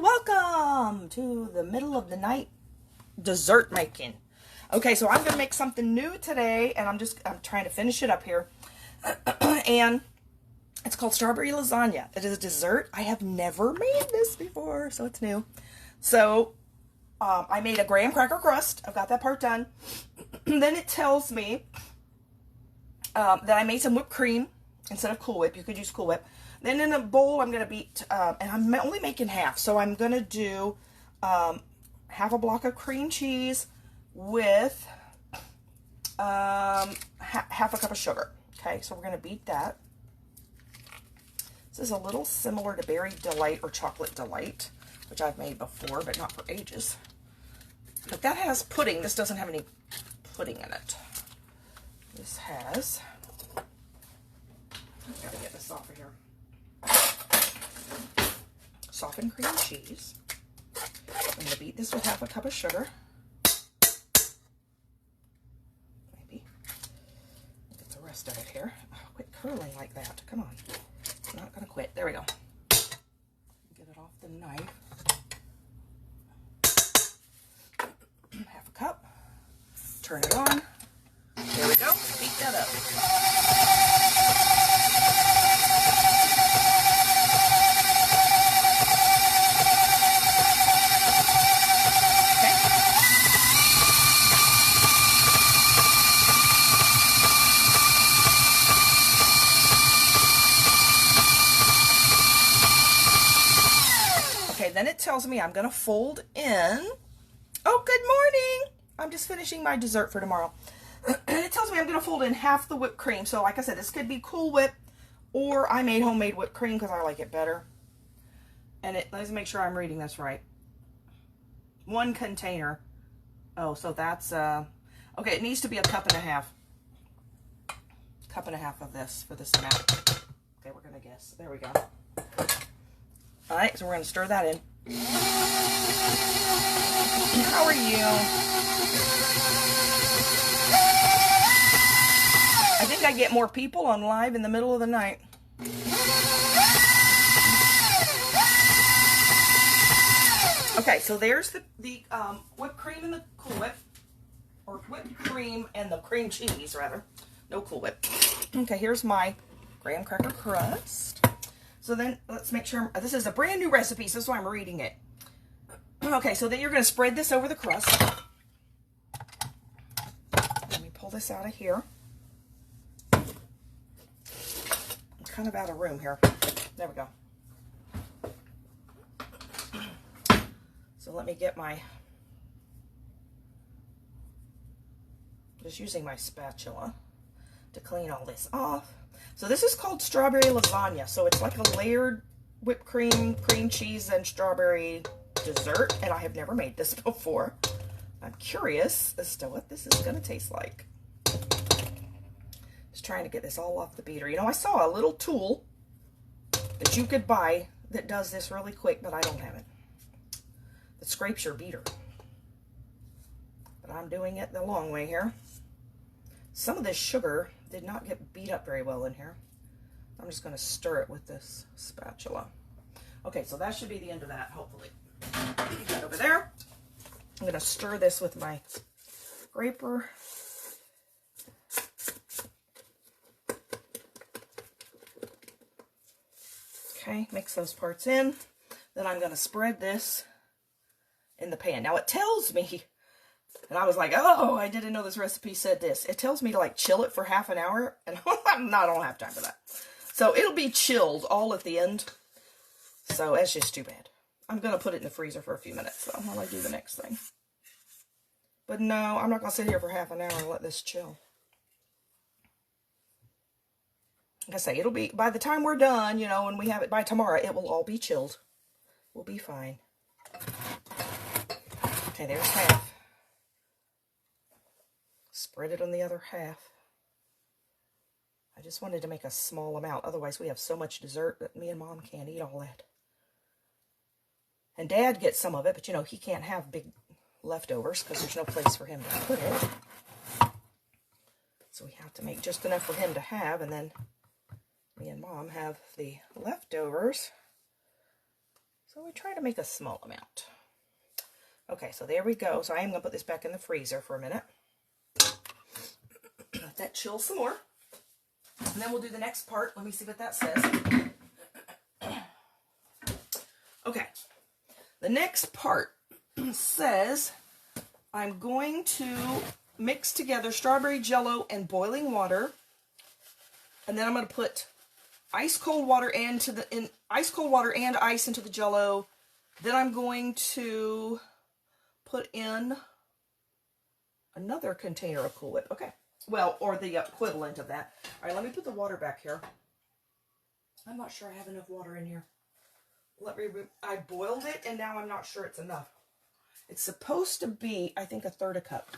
Welcome to the middle of the night dessert making. Okay, so I'm gonna make something new today, and I'm trying to finish it up here. And it's called strawberry lasagna. It is a dessert. I have never made this before, so it's new. So I made a graham cracker crust. I've got that part done. Then it tells me that I made some whipped cream instead of Cool Whip. You could use Cool Whip. Then in a bowl, I'm going to beat, and I'm only making half, so I'm going to do half a block of cream cheese with half a cup of sugar. Okay, so we're going to beat that. This is a little similar to Berry Delight or Chocolate Delight, which I've made before, but not for ages. But that has pudding. This doesn't have any pudding in it. This has, I've got to get this off of here. Softened cream cheese. I'm going to beat this with half a cup of sugar. Maybe. Get the rest of it here. Oh, quit curling like that. Come on. I'm not going to quit. There we go. Get it off the knife. Half a cup. Turn it on. There we go. Beat that up. Then it tells me I'm going to fold in. Oh, good morning. I'm just finishing my dessert for tomorrow. It tells me I'm going to fold in half the whipped cream. So like I said, this could be Cool Whip, or I made homemade whipped cream because I like it better. And let's make sure I'm reading this right. 1 container. Oh, so that's, okay, it needs to be a cup and a half. Cup and a half of this for this amount. Okay, we're going to guess. There we go. All right, so we're going to stir that in. How are you? I think I get more people on live in the middle of the night. Okay, so there's the whipped cream and the Cool Whip. Or whipped cream and the cream cheese, rather. No Cool Whip. Okay, here's my graham cracker crust. So then let's make sure, this is a brand new recipe, so that's why I'm reading it. Okay, so then you're going to spread this over the crust. Let me pull this out of here. I'm kind of out of room here. There we go. So let me get just using my spatula to clean all this off. So this is called strawberry lasagna. So it's like a layered whipped cream, cream cheese, and strawberry dessert. And I have never made this before. I'm curious as to what this is going to taste like. Just trying to get this all off the beater. You know, I saw a little tool that you could buy that does this really quick, but I don't have it. That scrapes your beater. But I'm doing it the long way here. Some of this sugar did not get beat up very well in here. I'm just going to stir it with this spatula. Okay, so that should be the end of that, hopefully. Leave that over there. I'm going to stir this with my scraper. Okay, mix those parts in. Then I'm going to spread this in the pan. Now it tells me, and I was like, oh, I didn't know this recipe said this. It tells me to like chill it for half an hour, and I don't have time for that. So it'll be chilled all at the end. So it's just too bad. I'm going to put it in the freezer for a few minutes though while I do the next thing. But no, I'm not going to sit here for half an hour and let this chill. Like I say, it'll be, by the time we're done, you know, when we have it by tomorrow, it will all be chilled. We'll be fine. Okay, there's half. Spread it on the other half. I just wanted to make a small amount. Otherwise, we have so much dessert that me and Mom can't eat all that. And Dad gets some of it, but, you know, he can't have big leftovers because there's no place for him to put it. So we have to make just enough for him to have, and then me and Mom have the leftovers. So we try to make a small amount. Okay, so there we go. So I am going to put this back in the freezer for a minute. Let that chill some more. And then we'll do the next part. Let me see what that says. Okay. The next part says I'm going to mix together strawberry jello and boiling water. And then I'm going to put ice cold water and ice into the jello. Then I'm going to put in another container of Cool Whip. Okay. Well, or the equivalent of that. All right, let me put the water back here. I'm not sure I have enough water in here. I boiled it, and now I'm not sure it's enough. It's supposed to be, I think, 1/3 cup.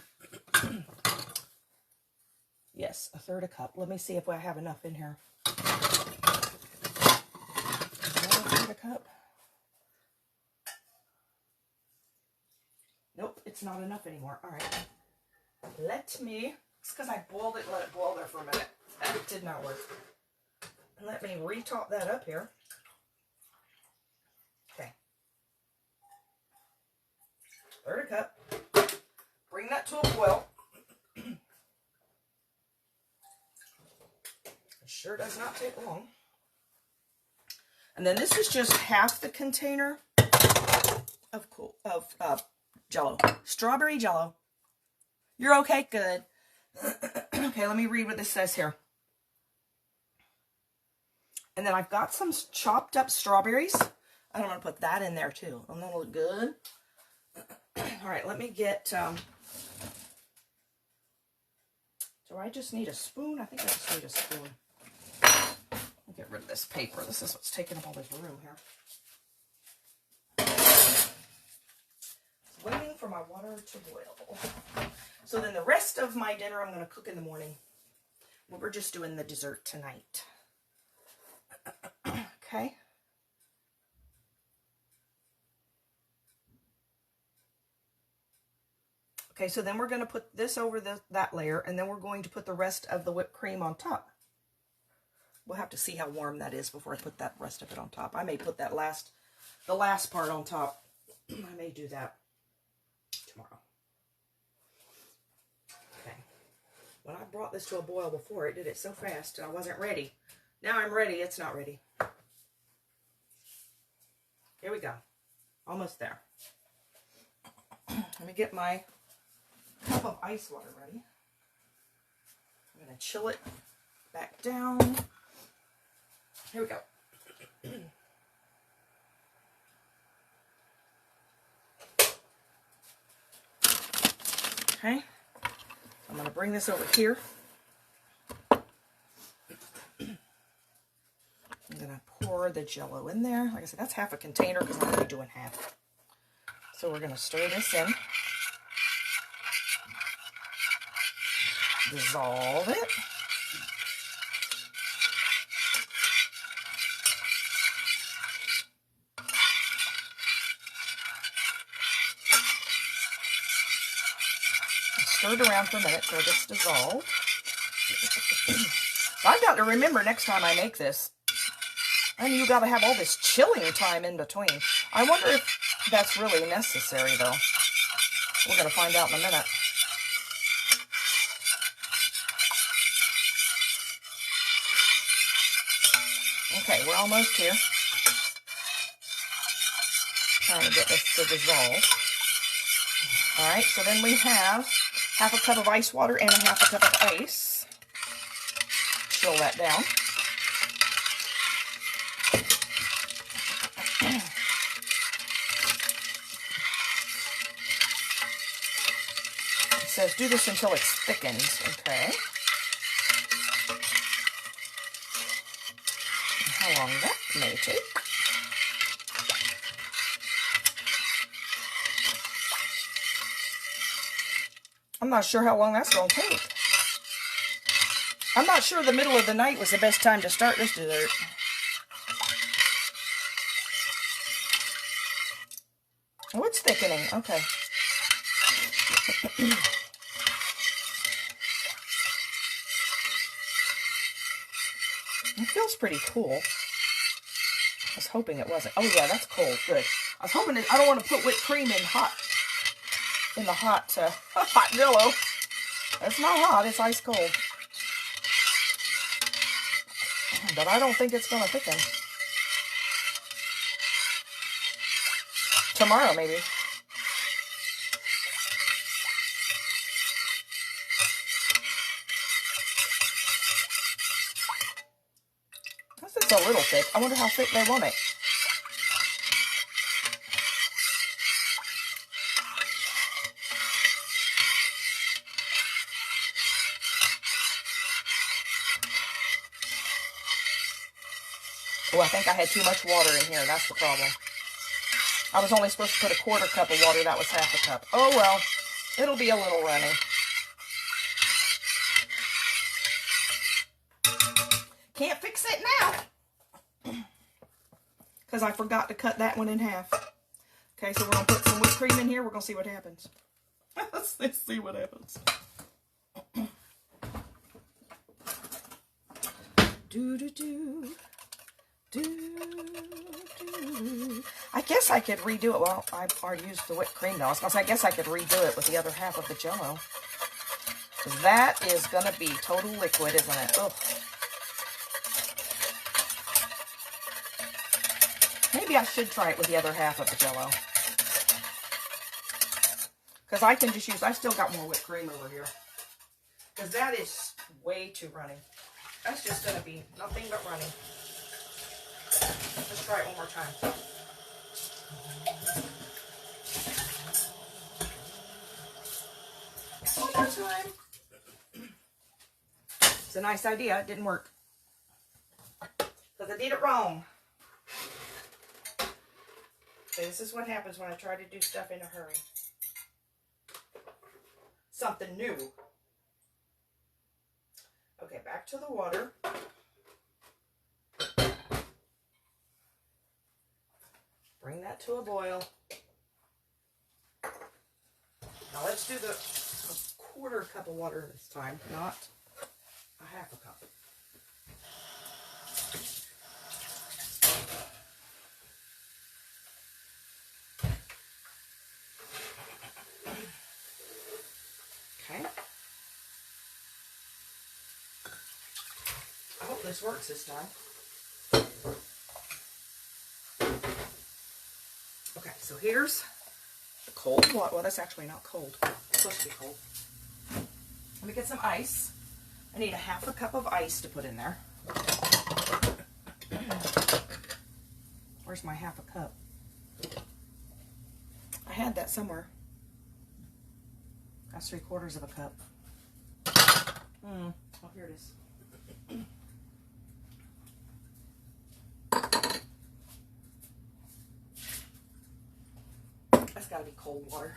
Yes, 1/3 cup. Let me see if I have enough in here. 1/3 cup. Nope, it's not enough anymore. All right. It's because I boiled it and let it boil there for a minute. That did not work. Let me retop that up here. Okay. 1/3 cup. Bring that to a boil. It sure does not take long. And then this is just half the container of Jello. Strawberry Jello. You're okay? Good. Okay, let me read what this says here. And then I've got some chopped up strawberries. I'm going to put that in there too. And that'll look good. All right, let me get... do I just need a spoon? I think I just need a spoon. I'll get rid of this paper. This is what's taking up all this room here. Waiting for my water to boil. So then the rest of my dinner I'm going to cook in the morning. Well, we're just doing the dessert tonight. Okay. Okay, so then we're going to put this over that layer, and then we're going to put the rest of the whipped cream on top. We'll have to see how warm that is before I put that rest of it on top. I may put the last part on top. I may do that tomorrow. Okay. When I brought this to a boil before, it did it so fast, I wasn't ready. Now I'm ready. It's not ready. Here we go. Almost there. Let me get my cup of ice water ready. I'm going to chill it back down. Here we go. Okay. I'm going to bring this over here. I'm going to pour the Jello in there. Like I said, that's half a container because I'm only doing half. So we're going to stir this in. Dissolve it. Stir it around for a minute so it's dissolved. I've got to remember next time I make this, and you got to have all this chilling time in between. I wonder if that's really necessary, though. We're going to find out in a minute. Okay, we're almost here. Trying to get this to dissolve. All right, so then we have half a cup of ice water and a half a cup of ice. Chill that down. It says do this until it's thickened. Okay. How long that may take. I'm not sure how long that's going to take. I'm not sure the middle of the night was the best time to start this dessert. Oh, it's thickening. Okay. It feels pretty cool. I was hoping it wasn't. Oh yeah, that's cold. Good. I was hoping I don't want to put whipped cream in the hot hot Jello. It's not hot. It's ice cold. But I don't think it's going to thicken. Tomorrow, maybe. It's a little thick. I wonder how thick they want it. Oh, I think I had too much water in here. That's the problem. I was only supposed to put a 1/4 cup of water. That was half a cup. Oh, well. It'll be a little runny. Can't fix it now. Because I forgot to cut that one in half. Okay, so we're going to put some whipped cream in here. We're going to see what happens. Let's see what happens. Do-do-do. I guess I could redo it. Well, I've already used the whipped cream now. I guess I could redo it with the other half of the Jello. That is going to be total liquid, isn't it? Ugh. Maybe I should try it with the other half of the Jello. Because I can just use, I still got more whipped cream over here. Because that is way too runny. That's just going to be nothing but runny. Let's try it one more time. One more time. It's a nice idea. It didn't work. Because I did it wrong. Okay, this is what happens when I try to do stuff in a hurry. Something new. Okay, back to the water. Bring that to a boil. Now let's do the 1/4 cup of water this time, not a half a cup. Okay. I hope this works this time. Okay, so here's the cold water. Well, that's actually not cold. It's supposed to be cold. Let me get some ice. I need a half a cup of ice to put in there. Where's my half a cup? I had that somewhere. That's 3/4 of a cup. Oh, here it is. That's got to be cold water.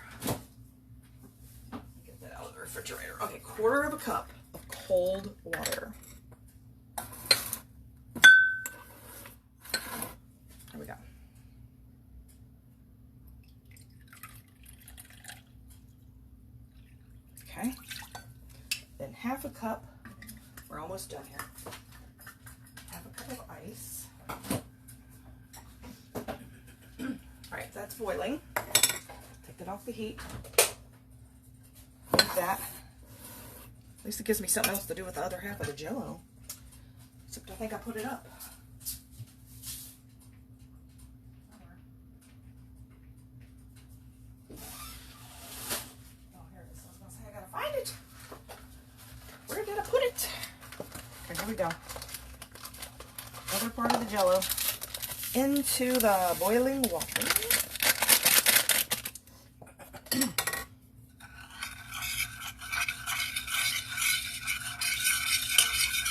Get that out of the refrigerator. Okay, 1/4 of a cup of cold water. There we go. Okay. Then half a cup. We're almost done here. Half a cup of ice. Alright, that's boiling. Take that off the heat. Leave that. At least it gives me something else to do with the other half of the Jello. Except I think I put it up. Oh, here it is. I was going to say I got to find it. Where did I put it? Okay, here we go. Other part of the Jello into the boiling water.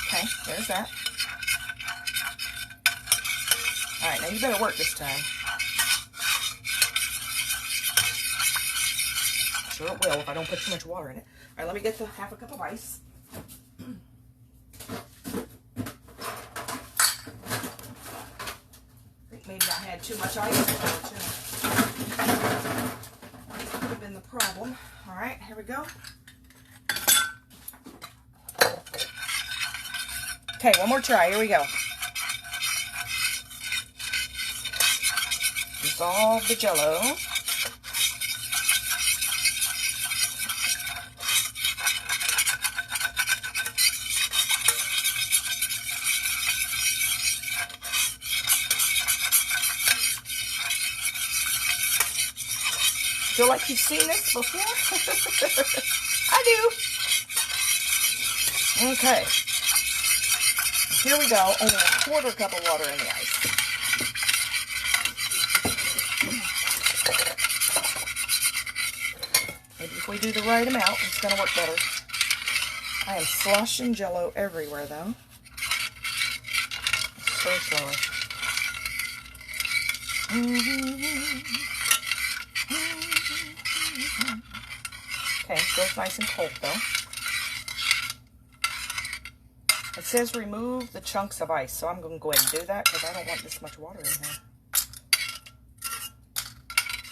Okay, there's that. Alright, now you better work this time. Sure it will if I don't put too much water in it. Alright, let me get the half a cup of ice. Maybe I had too much ice in there too. That could have been the problem. Alright, here we go. Okay, one more try. Here we go. dissolve the Jell-O. Feel like you've seen this before? I do. Okay. Here we go. Only a quarter cup of water in the ice. Maybe if we do the right amount, it's going to work better. I am sloshing Jell-O everywhere, though. So slowly. Okay, feels nice and cold though. It says remove the chunks of ice, so I'm going to go ahead and do that because I don't want this much water in here.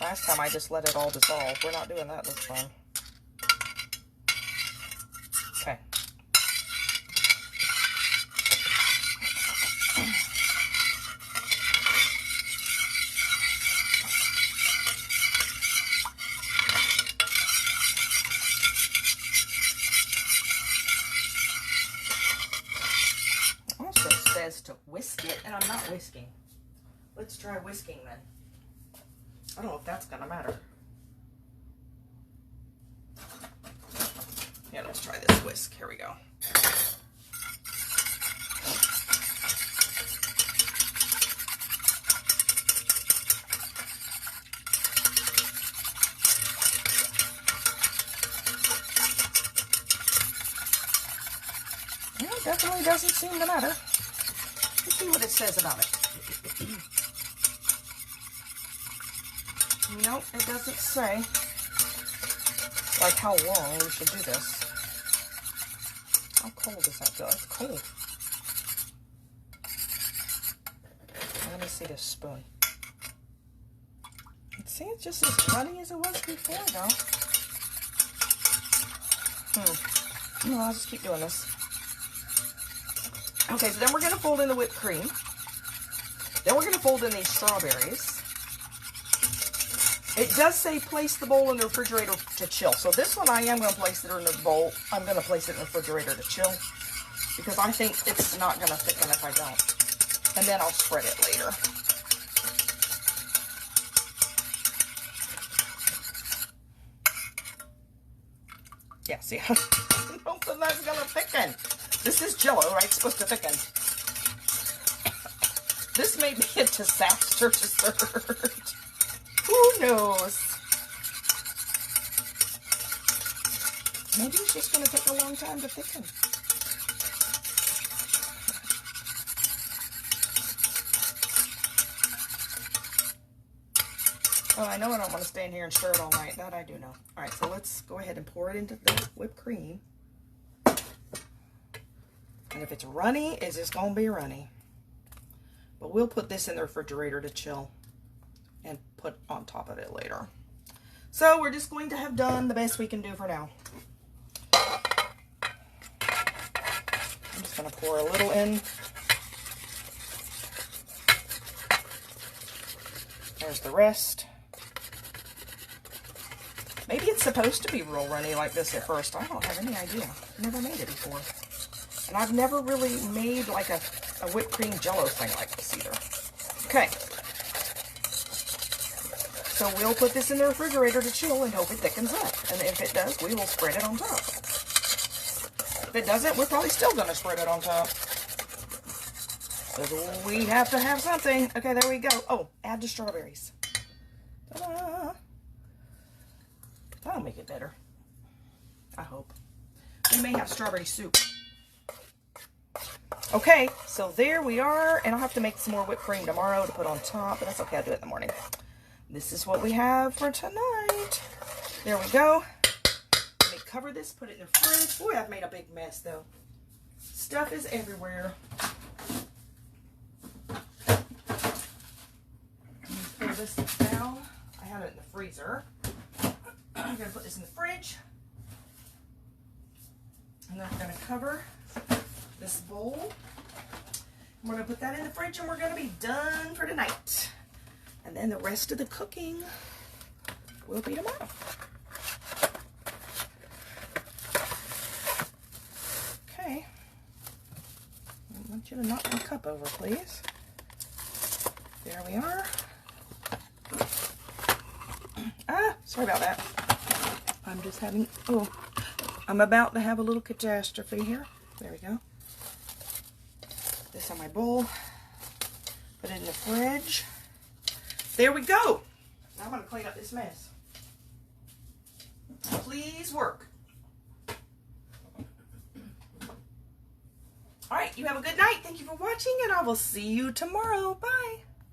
Last time I just let it all dissolve. We're not doing that this time. Okay. To whisk it, and I'm not whisking. Let's try whisking then. I don't know if that's gonna matter. Yeah, let's try this whisk. Here we go. Yeah, it definitely doesn't seem to matter. Let's see what it says about it. Nope, it doesn't say like how long we should do this. How cold does that feel? It's cold. Let me see this spoon. See, it's just as runny as it was before, though. No, I'll just keep doing this. Okay, so then we're going to fold in the whipped cream. Then we're going to fold in these strawberries. It does say place the bowl in the refrigerator to chill. So this one I am going to place it in the bowl. I'm going to place it in the refrigerator to chill because I think it's not going to thicken if I don't. And then I'll spread it later. Yeah, see, nothing that's going to thicken. This is Jell-O, right? It's supposed to thicken. This may be a disaster dessert. Who knows? Maybe it's just going to take a long time to thicken. Oh, I know I don't want to stand here and stir it all night. That I do know. All right, so let's go ahead and pour it into the whipped cream. And if it's runny, it's just going to be runny. But we'll put this in the refrigerator to chill and put on top of it later. So we're just going to have done the best we can do for now. I'm just going to pour a little in. There's the rest. Maybe it's supposed to be real runny like this at first. I don't have any idea. I've never made it before. And I've never really made like a whipped cream Jell-O thing like this either. Okay. So we'll put this in the refrigerator to chill and hope it thickens up. And if it does, we will spread it on top. If it doesn't, we're probably still going to spread it on top. Because we have to have something. Okay, there we go. Oh, add the strawberries. Ta-da! That'll make it better. I hope. We may have strawberry soup. Okay, so there we are. And I'll have to make some more whipped cream tomorrow to put on top. But that's okay, I'll do it in the morning. This is what we have for tonight. There we go. Let me cover this, put it in the fridge. Boy, I've made a big mess though. Stuff is everywhere. Pull this down. I have it in the freezer. I'm going to put this in the fridge. And then I'm going to cover this bowl. We're going to put that in the fridge and we're going to be done for tonight. And then the rest of the cooking will be tomorrow. Okay. I want you to knock my cup over, please. There we are. Ah, sorry about that. I'm just having, I'm about to have a little catastrophe here. There we go. This on my bowl. Put it in the fridge. There we go. Now I'm going to clean up this mess. Please work. All right, you have a good night. Thank you for watching, and I will see you tomorrow. Bye.